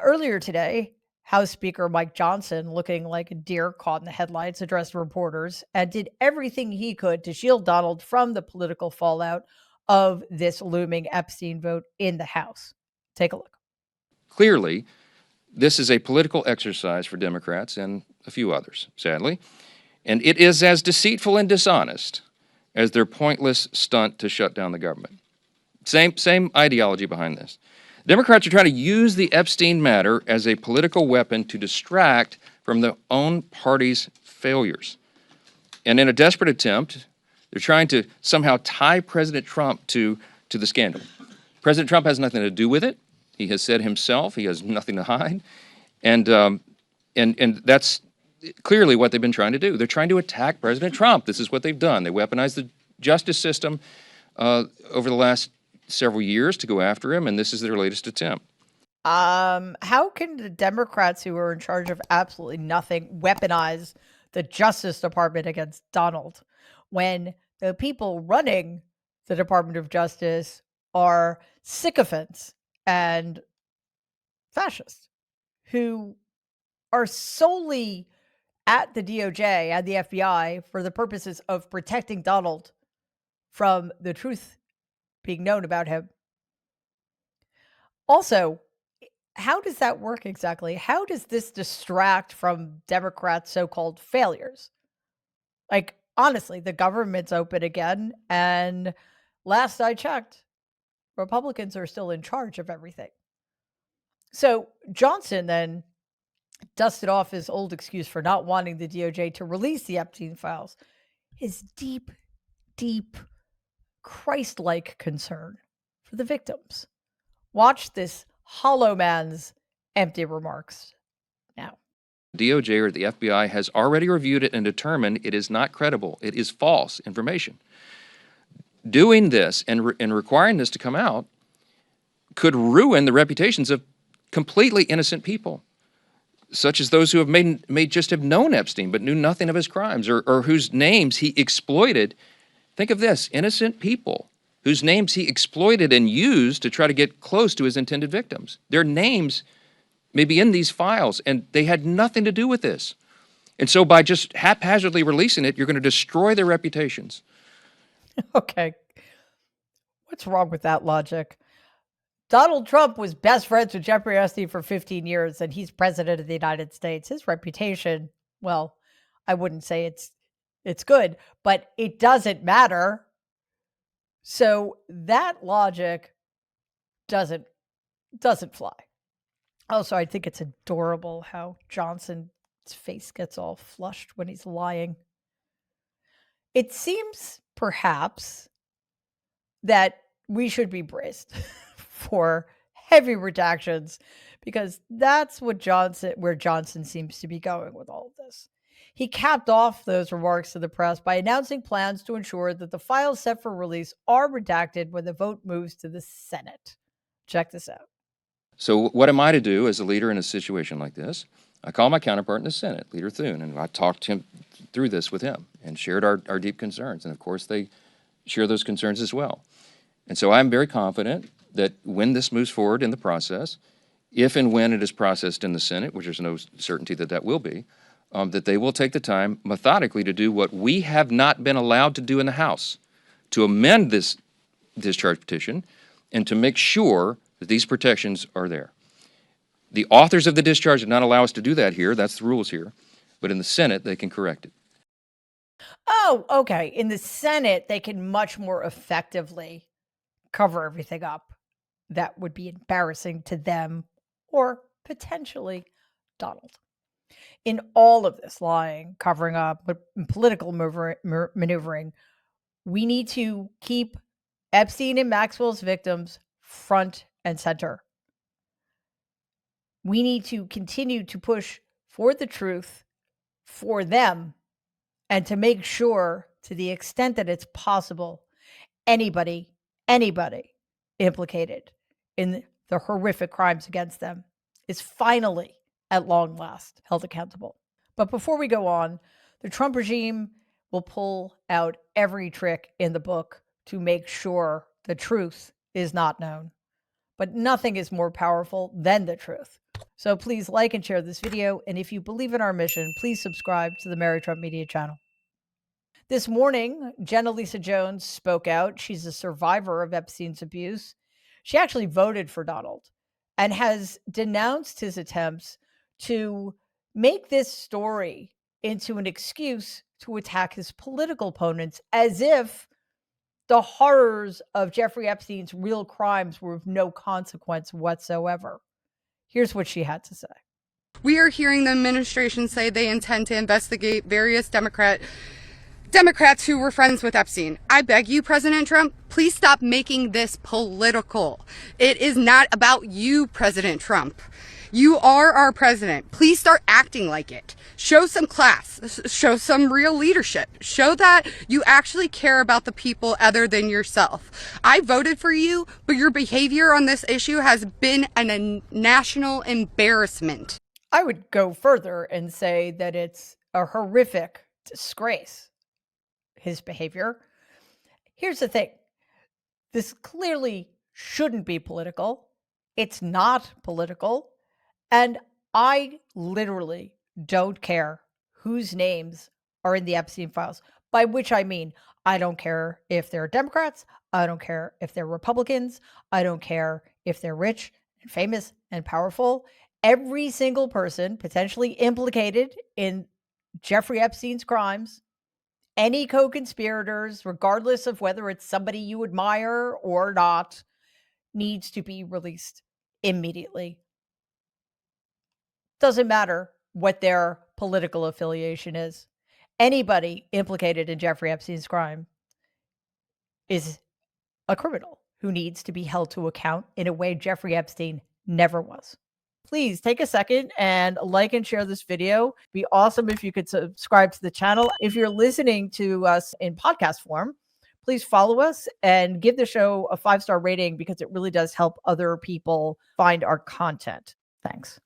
Earlier today, House Speaker Mike Johnson, looking like a deer caught in the headlights, addressed reporters and did everything he could to shield Donald from the political fallout of this looming Epstein vote in the House. Take a look. Clearly, this is a political exercise for Democrats and a few others, sadly, and it is as deceitful and dishonest as their pointless stunt to shut down the government. Same ideology behind this. Democrats are trying to use the Epstein matter as a political weapon to distract from their own party's failures. And in a desperate attempt, they're trying to somehow tie President Trump to the scandal. President Trump has nothing to do with it. He has said himself he has nothing to hide. And that's clearly what they've been trying to do. They're trying to attack President Trump. This is what they've done. They weaponized the justice system over the last several years to go after him, and this is their latest attempt. How can the Democrats who are in charge of absolutely nothing weaponize the Justice Department against Donald when the people running the Department of Justice are sycophants and fascists who are solely at the DOJ and the FBI for the purposes of protecting Donald from the truth being known about him? Also, how does that work exactly? How does this distract from Democrats' so-called failures? Like, honestly, the government's open again, and last I checked, Republicans are still in charge of everything. So Johnson then dusted off his old excuse for not wanting the DOJ to release the Epstein files, his deep, deep, Christ-like concern for the victims. Watch this hollow man's empty remarks now. DOJ or the FBI has already reviewed it and determined it is not credible. It is false information. Doing this and requiring this to come out could ruin the reputations of completely innocent people, such as those who have may just have known Epstein but knew nothing of his crimes, or whose names he exploited. Think of this, innocent people whose names he exploited and used to try to get close to his intended victims. Their names may be in these files, and they had nothing to do with this. And so by just haphazardly releasing it, you're going to destroy their reputations. Okay. What's wrong with that logic? Donald Trump was best friends with Jeffrey Epstein for 15 years, and he's president of the United States. His reputation, well, I wouldn't say it's good, but it doesn't matter. So that logic doesn't fly. Also, I think it's adorable how Johnson's face gets all flushed when he's lying. It seems perhaps that we should be braced for heavy redactions because that's where Johnson seems to be going with all of this. He capped off those remarks to the press by announcing plans to ensure that the files set for release are redacted when the vote moves to the Senate. Check this out. So what am I to do as a leader in a situation like this? I call my counterpart in the Senate, Leader Thune, and I talked him through this with him and shared our deep concerns. And of course, they share those concerns as well. And so I'm very confident that when this moves forward in the process, if and when it is processed in the Senate, which there's no certainty that that will be, that they will take the time methodically to do what we have not been allowed to do in the House, to amend this discharge petition and to make sure that these protections are there. The authors of the discharge did not allow us to do that here. That's the rules here. But in the Senate, they can correct it. Oh, okay. In the Senate, they can much more effectively cover everything up that would be embarrassing to them or potentially Donald. In all of this lying, covering up, but political maneuvering, we need to keep Epstein and Maxwell's victims front and center. We need to continue to push for the truth for them and to make sure, to the extent that it's possible, anybody implicated in the horrific crimes against them is finally, at long last, held accountable. But before we go on, the Trump regime will pull out every trick in the book to make sure the truth is not known. but nothing is more powerful than the truth. So please like and share this video. And if you believe in our mission, please subscribe to the Mary Trump Media channel. This morning, Jenna Lisa Jones spoke out. She's a survivor of Epstein's abuse. She actually voted for Donald and has denounced his attempts to make this story into an excuse to attack his political opponents, as if the horrors of Jeffrey Epstein's real crimes were of no consequence whatsoever. Here's what she had to say. We are hearing the administration say they intend to investigate various Democrats who were friends with Epstein. I beg you, President Trump, please stop making this political. It is not about you, President Trump. You are our president. Please start acting like it. Show some class. Show some real leadership. Show that you actually care about the people other than yourself. I voted for you, but your behavior on this issue has been a national embarrassment. I would go further and say that it's a horrific disgrace, his behavior. Here's the thing. This clearly shouldn't be political. It's not political. And I literally don't care whose names are in the Epstein files, by which I mean, I don't care if they're Democrats. I don't care if they're Republicans. I don't care if they're rich and famous and powerful. Every single person potentially implicated in Jeffrey Epstein's crimes, any co-conspirators, regardless of whether it's somebody you admire or not, needs to be released immediately. Doesn't matter what their political affiliation is. Anybody implicated in Jeffrey Epstein's crime is a criminal who needs to be held to account in a way Jeffrey Epstein never was. Please take a second and like and share this video. It'd be awesome if you could subscribe to the channel. If you're listening to us in podcast form, please follow us and give the show a 5-star rating, because it really does help other people find our content. Thanks.